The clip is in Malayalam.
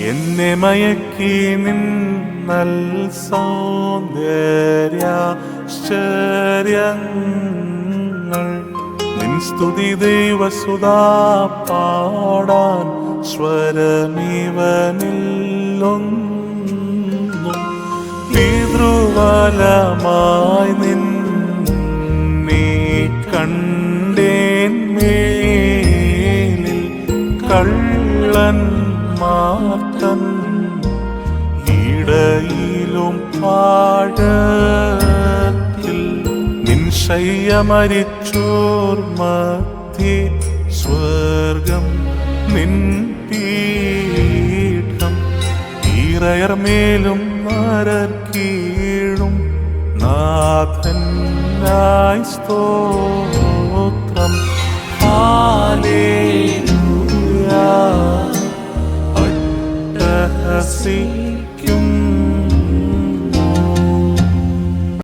എന്നെ മയക്കി നിന്നൽ സൗന്ദര്യാശ്ചര്യങ്ങൾ നിൻ സ്തുതി ദൈവസുതാ പാടാൻ സ്വരമിവനില്ലൊന്നും പിതൃവലമായി നിന്നെ കണ്ടേൻ മേലിൽ കള്ളൻ മാർത്തൻ ഇടയിലും പാഴത്തിൽ നിൻ ശയ്യ മരിച്ചോർ മധ്യേ സ്വർഗം നിൻ പീഠം ഈറയർ മേലും നരർ കീഴും നാഥനായി സ്തോത്രം. ഹല്ലേലൂയ. അട്ടഹസിക്കും